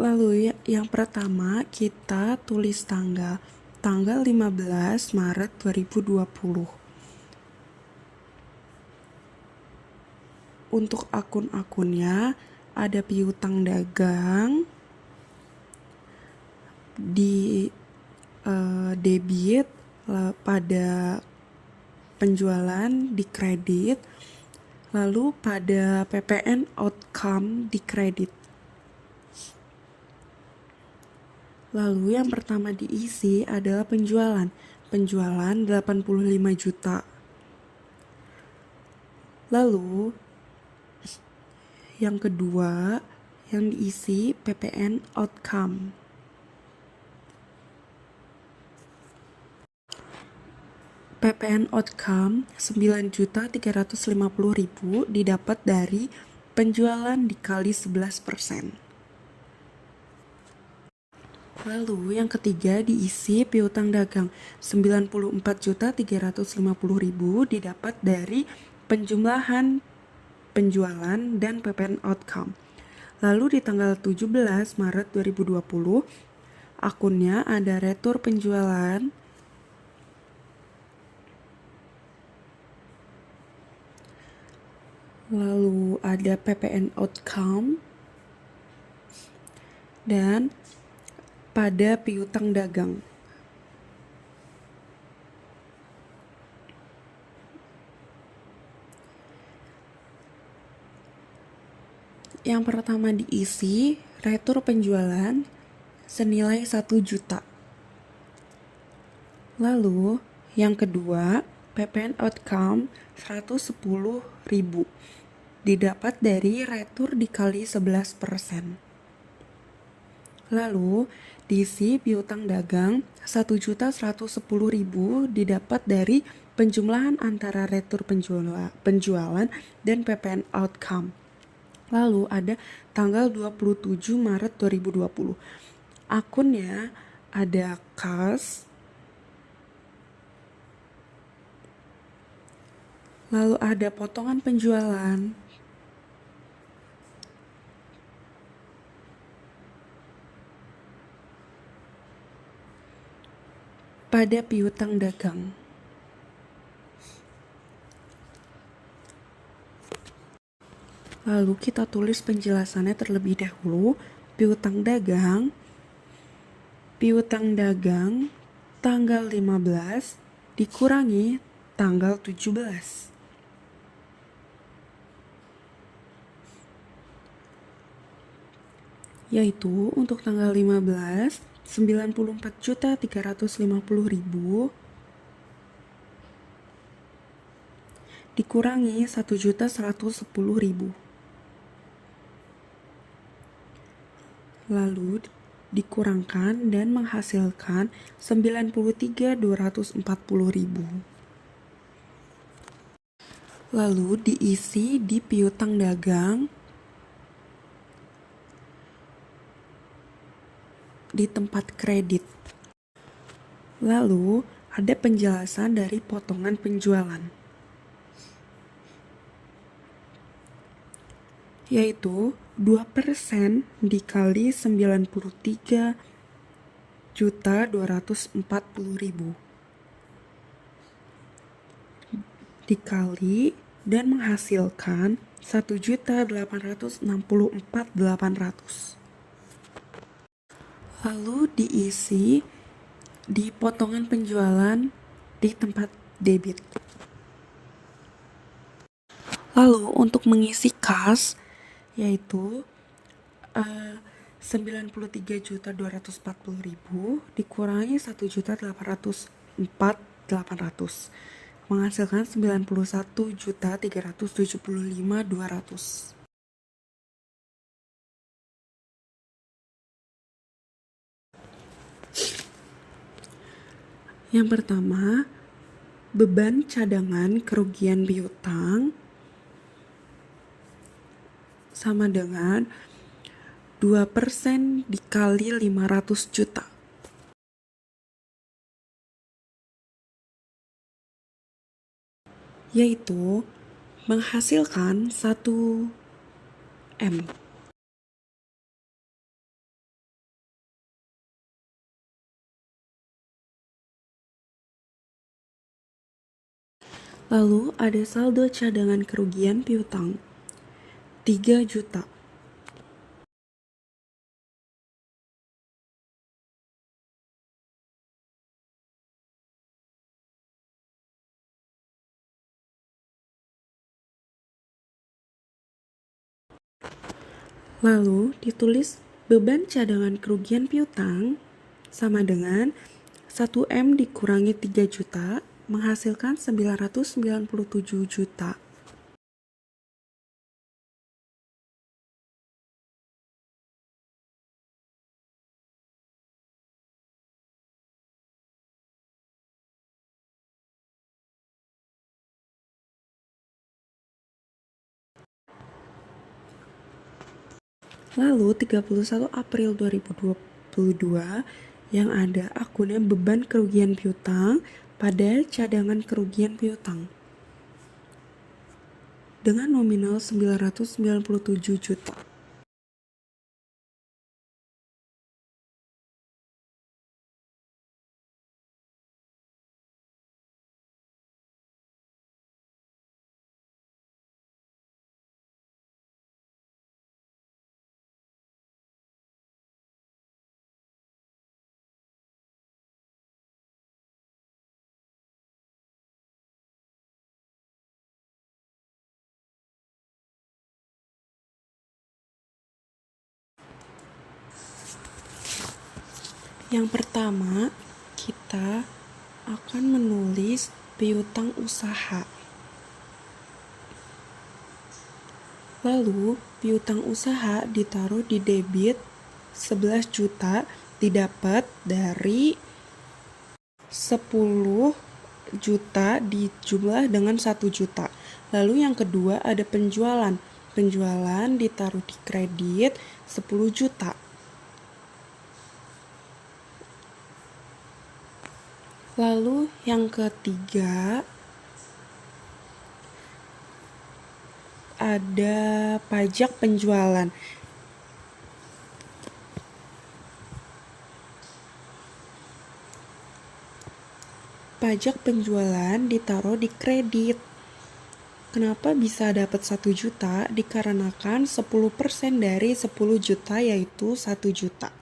Lalu yang pertama kita tulis tanggal 15 Maret 2020. Untuk akun-akunnya ada piutang dagang, di debit, pada penjualan di kredit, lalu pada PPN outcome di kredit. Lalu yang pertama diisi adalah penjualan 85 juta. Lalu yang kedua yang diisi PPN outcome. PPN outcome 9.350.000 didapat dari penjualan dikali 11%. Lalu yang ketiga diisi piutang dagang 94.350.000 didapat dari penjumlahan penjualan dan PPN outcome. Lalu di tanggal 17 Maret 2020 akunnya ada retur penjualan, lalu ada PPN outcome, dan pada piutang dagang. Yang pertama diisi retur penjualan senilai 1 juta. Lalu yang kedua PPN outcome 110.000 didapat dari retur dikali 11%. Lalu diisi piutang dagang 1.110.000 didapat dari penjumlahan antara retur penjualan dan PPN outcome. Lalu ada tanggal 27 Maret 2020. Akunnya ada kas, lalu ada potongan penjualan, pada piutang dagang. Lalu kita tulis penjelasannya terlebih dahulu. Piutang dagang tanggal 15 dikurangi tanggal 17. Yaitu untuk tanggal 15 94.350.000 dikurangi 1.110.000. Lalu dikurangkan dan menghasilkan 93.240.000. Lalu diisi di piutang dagang di tempat kredit. Lalu ada penjelasan dari potongan penjualan, yaitu 2% dikali 93.240.000 dikali dan menghasilkan 1.864.800. Lalu diisi di potongan penjualan di tempat debit. Lalu untuk mengisi kas yaitu 93.240.000 dikurangi 1.804.800 menghasilkan 91.375.200. Yang pertama, beban cadangan kerugian piutang sama dengan 2% dikali 500 juta. Yaitu menghasilkan 1 M. Lalu ada saldo cadangan kerugian piutang 3 juta. Lalu ditulis beban cadangan kerugian piutang sama dengan 1M dikurangi 3 juta menghasilkan 997 juta. Lalu 31 April 2022 yang ada akunnya beban kerugian piutang pada cadangan kerugian piutang dengan nominal 997 juta. Yang pertama, kita akan menulis piutang usaha. Lalu, piutang usaha ditaruh di debit 11 juta didapat dari 10 juta dijumlah dengan 1 juta. Lalu yang kedua ada penjualan. Penjualan ditaruh di kredit 10 juta. Lalu yang ketiga ada pajak penjualan. Pajak penjualan ditaruh di kredit. Kenapa bisa dapat 1 juta? Dikarenakan 10% dari 10 juta yaitu 1 juta.